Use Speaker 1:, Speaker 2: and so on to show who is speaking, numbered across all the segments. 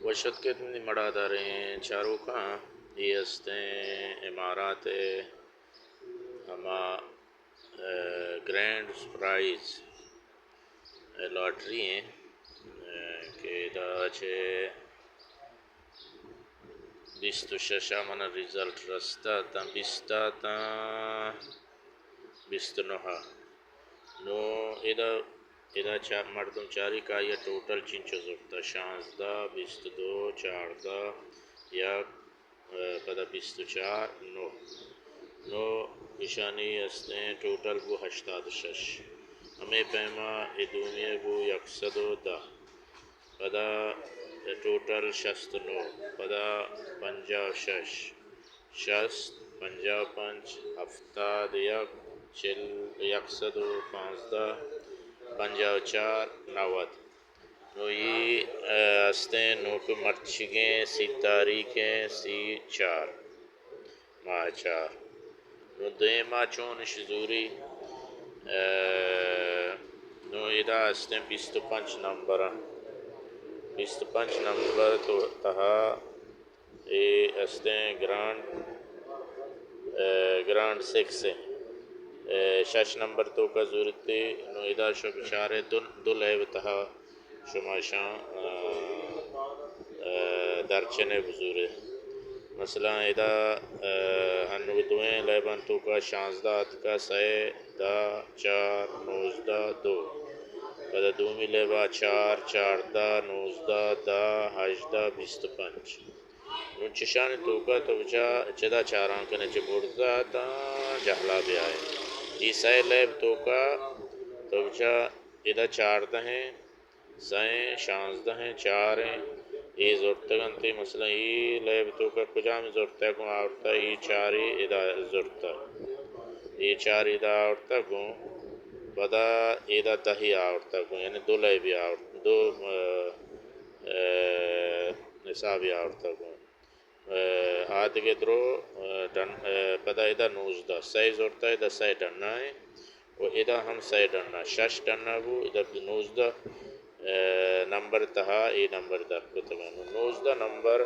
Speaker 1: وشتكتني مرادارين شاروخان هستن امارات اما grand price lottery ہیں کہ دا چھے 26 من ریزلٹ رستا تا 20 تا 29 نو ادا مردم چاری کا یہ ٹوٹل چنچو زرتا 16 22 14 یا پدا 24 نو اشانی استیں ٹوٹل بو 86 ہمیں پیما ادومیہ بو 110 پدا ٹوٹل 69 پدا 56 60 55 70 115 54 90 نو یہ استیں نو کو مرچگیں سی تاریخیں سی 4 ماہ 4 نو دے ماہ چون شزوری نو ادا استیں 25 نمبر 25 نمبر تو تہا یہ استیں گرانڈ 6 6 نمبر تو کا ضرورت نو ادا شو بشارے دل ہے تہا شماشاں درچنے بزرے مثلا ادا ہنو دویں لیبن تو کا 16 کا 6 4 19 2 پدا دومی لیبا 4 14 19 18 25 نو چشان تو کا تو چدا چاران کنے چبورتا تا جہلا بھی آئے عیسائی لیب تو کا تو ادا 14 ہیں 16 ہیں 4 ہیں یہ زورتگن تی مثلا یہ لیب تو کا کجا میں زورتا کو آورتا یہ 4 ادا زورتا یہ 4 ادا آورتا کو پدا ادا دہی آورتا کو یعنی دو لیبی آورتا دو نصابی آورتا کو آدھگے درو پدا ادا 19 سی زورتا ادا سی ڈننا ہے و ادا ہم سی ڈننا 6 ڈننا بو ادا 19 نمبر تہا ای نمبر در کتگن 19 نمبر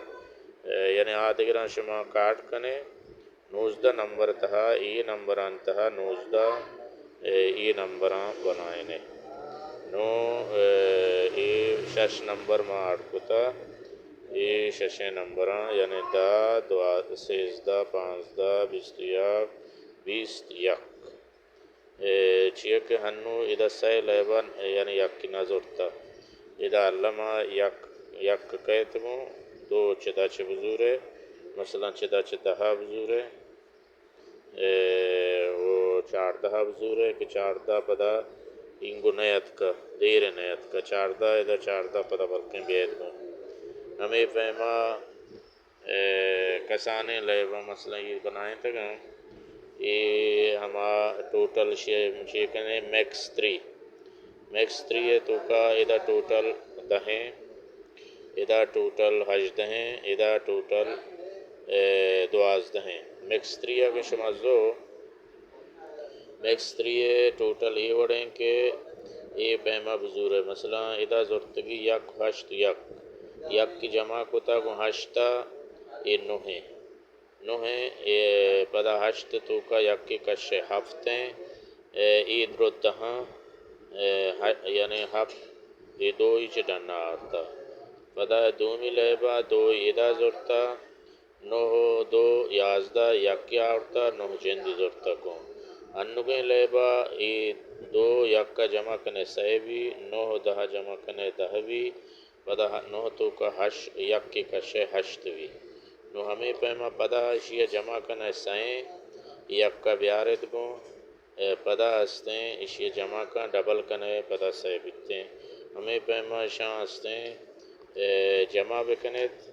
Speaker 1: یعنی آدھگران شما کاٹ کنے 19 نمبر تہا ای نمبران تہا 19 ای نمبران بنائنے نو ای 6 نمبر ما آٹکتا ای 6 نمبران یعنی 10 2 13 15 21 چیئے کہ ہنو ادا سی لیبن یعنی یک کی نظرتا ادا علمہ یک کہتمو دو چدا چھ بزورے مثلا چدا چھ دہا بزورے وہ 14 بزورے کہ 14 پدا انگو نیت کا دیر نیت کا 14 ادا 14 پدا بلکیں بیت کو ہمیں فہمہ کسانے لیبا مثلا یہ بنائیں تھا یہ ہما ٹوٹل شیکنے میکس 3 ہے تو کا ادا ٹوٹل دہیں ادا ٹوٹل 18 ہیں ادا ٹوٹل 12 ہیں میکس 3 اگر شما زو میکس 3 ٹوٹل یہ وڑیں کہ یہ پیما بزور ہے مثلا ادا زورتگی یک 8 یک کی جمع کتا کو 8 یہ 9 ہیں پدا 8 تو کا یک کی کش 7 ہیں عید رو دہاں یعنی 7 یہ 2 ہی چڈنا آتا پدا دومی لیبا 2 ادا زورتا 9 2 11 یک کی آورتا 9 جندی زورتا کو انگیں لیبا یہ 2 یک کا جمع کنے 6 بھی 9 10 جمع کنے 10 بھی پدا 9 تو کا 8 یک کی کشے 8 بھی نو ہمیں پیما پدا اشیاء جمع کنے سائیں یک کا بیارت کو پدا ہستیں اشیاء جمع کا ڈبل کنے پدا سائے بکتے ہمیں پیما شاہ ہستیں جمع بکنیت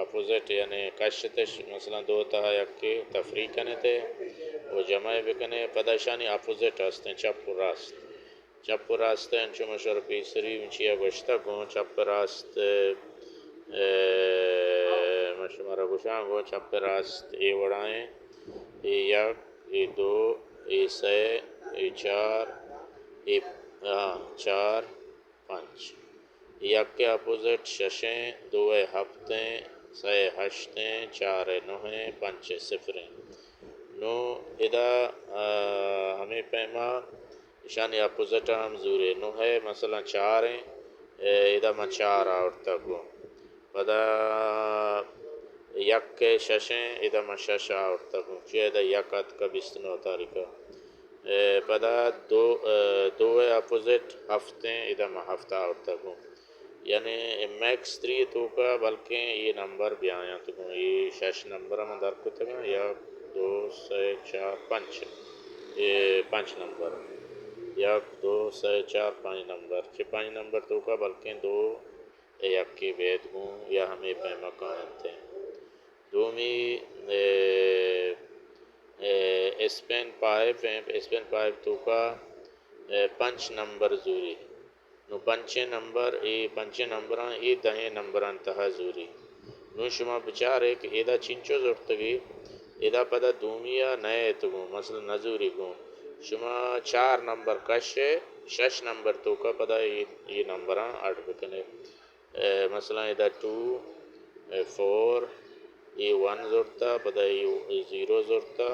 Speaker 1: اپوزٹ یعنی کشتش مثلا 2 تہا یک کی تفریق کنے تے وہ جمع بکنے پدا شانی اپوزٹ ہستیں چپ و راست انچو مشور پیسری منچیا گوشتا گو چپ راست مشمارا گوشان گو چپ راست ای وڑائیں ای یک ای 2 ای 3 ای 4 ای 4 5 یک اپوزٹ ششیں دو ہفتیں سے ہشتیں چار نوہیں پنچ صفریں نو ادا ہمیں پیما شانی اپوزٹ ہم زورے نو ہے مثلا چاریں ادا ما چار اور تکو پدا یک ششیں ادا ما شش اور تکو چی ادا یکات کا بستنو تاریکا پدا دو اپوزٹ ہفتیں ادا ما ہفتہ اور تکو یعنی میکس 3 تو کا بلکہ یہ نمبر بھی آیا تو یہ شش نمبر ہم در کو تگا یا 2 سے 4 5 یہ 5 نمبر یا 2 سے 4 5 نمبر چھ 5 نمبر تو کا بلکہ دو یک کے بید گوں یا ہمیں پیما قائم تھے دومی اسپین پائپ تو کا 5 نمبر زوری نو پنچے نمبران ای دہیں نمبران تہا زوری نو شما بچارے کہ ایدہ چنچو زورتگی ایدہ پدا دومیا نئے تگو مثلا نزوری گو شما 4 نمبر کشے 6 نمبر تو کا پدا یہ نمبران اٹھ بکنے مثلا ایدہ 2 4 یہ 1 زورتا پدا یہ 0 زورتا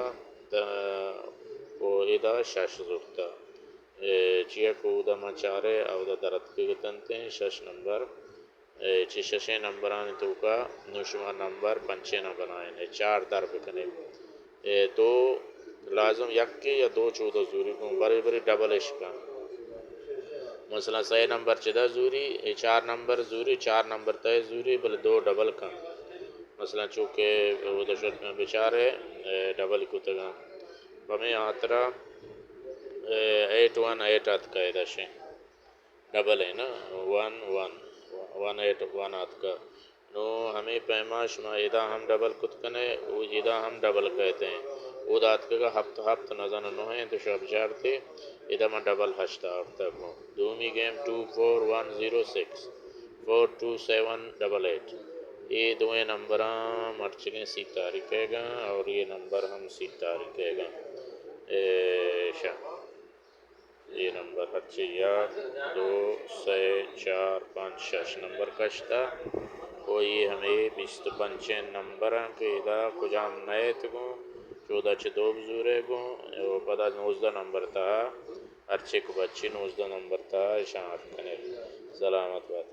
Speaker 1: ایدہ 6 زورتا چیا کو دا ما چارے او دا درد کے گتنتے ہیں 6 نمبر چی 6 نمبران تو کا نوشما نمبر پنچے نہ بنائیں 4 در بکنے دو لازم یک کے یا 2 چودہ زوری کو بڑی بڑی ڈبل اشکا مثلا 6 نمبر چدہ زوری 4 نمبر زوری 4 نمبر تے زوری بل 2 ڈبل کا مثلا چونکہ وہ دشت میں بچارے ڈبل کو تگا ہمیں آترا 8 1 8 آت کا ایدہ شیں ڈبل ہے نا 1 1 1 8 1 آت کا نو ہمیں پیما شما ایدہ ہم ڈبل کت کنے ایدہ ہم ڈبل کہتے ہیں او دات کا ہفت نظر نو ہیں تو شب چار تھے ایدہ میں ڈبل ہشتا آفتا کو دومی گیم 2 4 1 0 6 4 2 7 8 8 یہ دوئے نمبران مرچگیں سی تاریخ ہے گا اور یہ نمبر ہم سی تاریخ ہے گا یہ نمبر ہچے یا 2 سے 4 5 6 نمبر کشتا کوئی ہمیں 25 نمبر کے ادا کجام نئے تگوں 14 چھ 2 بزورے گوں پدا 19 نمبر تا ہرچے کو بچی 19 نمبر تا شاعت کنے سلامت بات